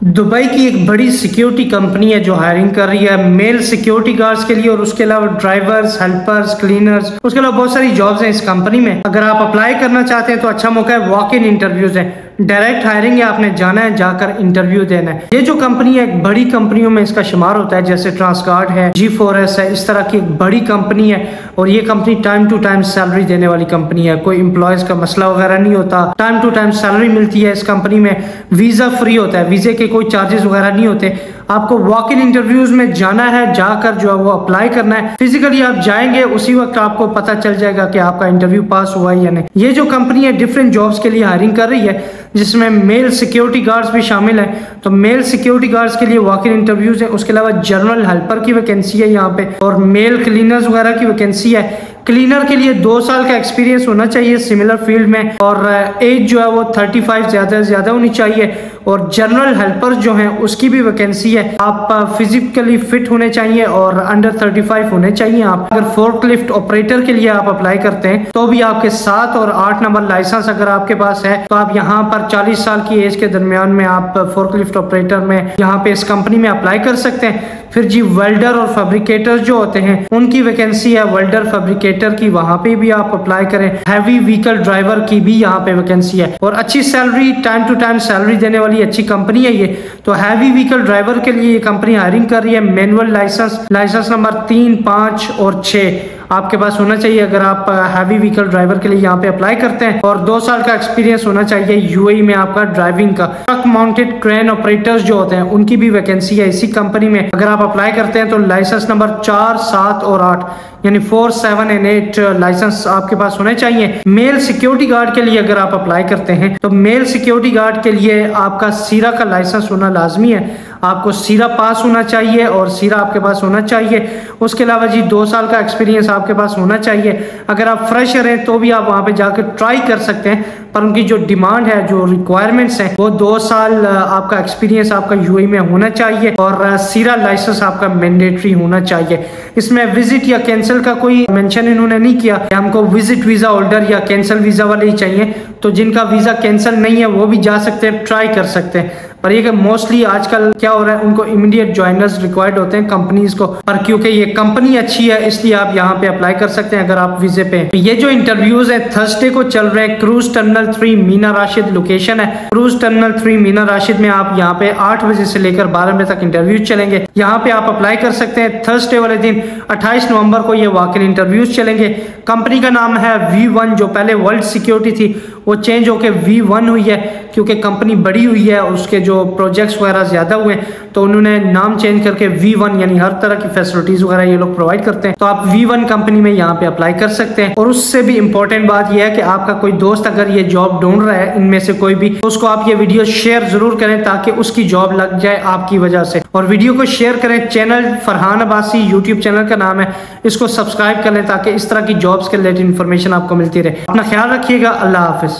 Dubai की एक बड़ी सिक्योरिटी कंपनी है जो हायरिंग कर रही है मेल सिक्योरिटी गार्ड्स के लिए और उसके अलावा ड्राइवर्स, हेल्पर्स, क्लीनर्स, उसके अलावा बहुत सारी जॉब्स हैं इस कंपनी में। अगर आप अप्लाई करना चाहते हैं तो अच्छा मौका है। वॉक इन इंटरव्यूज है, डायरेक्ट हायरिंग है, आपने जाना है, जाकर इंटरव्यू देना है। ये जो कंपनी है बड़ी कंपनियों में इसका शुमार होता है, जैसे ट्रांसगार्ड है, G4S है, इस तरह की एक बड़ी कंपनी है। और ये company time to time salary देने वाली कंपनी है, कोई एम्प्लॉयज का मसला वगैरह नहीं होता, टाइम टू टाइम सैलरी मिलती है। इस कंपनी में वीजा फ्री होता है, वीजे के कोई चार्जेस वगैरह नहीं होते। आपको वॉक इन इंटरव्यूज में जाना है, जाकर जो है वो अप्लाई करना है। फिजिकली आप जाएंगे, उसी वक्त आपको पता चल जाएगा कि आपका इंटरव्यू पास हुआ है या नहीं। ये जो कंपनी है डिफरेंट जॉब्स के लिए हायरिंग कर रही है, जिसमें मेल सिक्योरिटी गार्ड्स भी शामिल है। तो मेल सिक्योरिटी गार्ड्स के लिए वॉक इन इंटरव्यूज है। उसके अलावा जनरल हेल्पर की वैकेंसी है यहाँ पे, और मेल क्लीनर्स वगैरह की वैकेंसी है। क्लीनर के लिए 2 साल का एक्सपीरियंस होना चाहिए सिमिलर फील्ड में, और एज जो है वो 35 ज़्यादा से ज़्यादा होनी चाहिए। और जनरल हेल्पर जो हैं उसकी भी वैकेंसी है। आप फिजिकली फिट होने चाहिए और अंडर 35 होने चाहिए। आप अगर फोर्कलिफ्ट ऑपरेटर के लिए आप अप्लाई करते हैं तो भी आपके 7 और 8 नंबर लाइसेंस अगर आपके पास है तो आप यहाँ पर 40 साल की एज के दरमियान में आप फोर्कलिफ्ट ऑपरेटर में यहाँ पे इस कंपनी में अप्लाई कर सकते हैं। फिर जी वेल्डर और फैब्रिकेटर जो होते हैं उनकी वैकेंसी है, वेल्डर फैब्रिकेटर की, वहां पे भी आप अप्लाई करें। हैवी व्हीकल ड्राइवर की भी यहाँ पे वैकेंसी है, और अच्छी salary, time to time salary देने वाली अच्छी कंपनी है ये। तो हैवी व्हीकल ड्राइवर के लिए ये कंपनी हायरिंग कर रही है। मैनुअल लाइसेंस नंबर 3, 5 और 6 आपके पास होना चाहिए अगर आप हैवी व्हीकल ड्राइवर के लिए यहाँ पे अप्लाई करते हैं। और 2 साल का एक्सपीरियंस होना चाहिए यूएई में आपका ड्राइविंग का। ट्रक माउंटेड क्रेन ऑपरेटर्स जो होते हैं उनकी भी वैकेंसी है इसी कंपनी में। अगर आप अप्लाई करते हैं तो लाइसेंस नंबर 4, 7 और 8 यानी 4, 7 और 8 लाइसेंस आपके पास होने चाहिए। मेल सिक्योरिटी गार्ड के लिए अगर आप अप्लाई करते हैं तो मेल सिक्योरिटी गार्ड के लिए आपका सीरा का लाइसेंस होना लाजमी है। आपको सीरा पास होना चाहिए और सीरा आपके पास होना चाहिए। उसके अलावा जी 2 साल का एक्सपीरियंस आपके पास होना चाहिए। अगर आप फ्रेशर हैं तो भी आप वहाँ पे जाकर ट्राई कर सकते हैं, पर उनकी जो डिमांड है, जो रिक्वायरमेंट्स हैं, वो 2 साल आपका एक्सपीरियंस आपका यूएई में होना चाहिए और सीरा लाइसेंस आपका मैंडेटरी होना चाहिए। इसमें विजिट या कैंसिल का कोई मेंशन इन्होंने नहीं किया। हमको विजिट वीजा होल्डर या कैंसिल वीजा वाले ही चाहिए, तो जिनका वीजा कैंसिल नहीं है वो भी जा सकते हैं, ट्राई कर सकते हैं। पर ये कि मोस्टली आजकल क्या हो रहा है, उनको इमीडिएट ज्वाइनर्स रिक्वायर्ड होते हैं कंपनीज को। पर क्योंकि ये कंपनी अच्छी है इसलिए आप यहाँ पे अप्लाई कर सकते हैं अगर आप वीजे पे। ये जो इंटरव्यूज है थर्सडे को चल रहे हैं। Cruise terminal 3 Meena Rashid location है। क्रूज टर्मिनल 3 मीना राशिद में आप यहाँ पे 8 बजे से लेकर 12 बजे तक इंटरव्यूज चलेंगे। यहाँ पे आप अप्लाई कर सकते हैं। थर्सडे वाले दिन 28 नवंबर को ये वॉक इन इंटरव्यूज चलेंगे। कंपनी का नाम है V1, जो पहले वर्ल्ड सिक्योरिटी थी वो चेंज होकर V1 हुई है क्योंकि कंपनी बड़ी हुई है और उसके जो प्रोजेक्ट्स वगैरह ज़्यादा हुए तो उन्होंने नाम चेंज करके V1 यानी हर तरह की फैसिलिटीज वगैरह ये लोग प्रोवाइड करते हैं। तो आप V1 कंपनी में यहाँ पे अप्लाई कर सकते हैं। और उससे भी इंपॉर्टेंट बात यह है कि आपका कोई दोस्त अगर ये जॉब ढूंढ रहा है इनमें से कोई भी, तो उसको आप ये वीडियो शेयर जरूर करें ताकि उसकी जॉब लग जाए आपकी वजह से। और वीडियो को शेयर करें। Channel Farhan Abbasi YouTube channel का नाम है, इसको सब्सक्राइब कर लें ताकि इस तरह की जॉब्स के रिलेटेड इन्फॉर्मेशन आपको मिलती रहे। अपना ख्याल रखिएगा। अल्लाह हाफिज।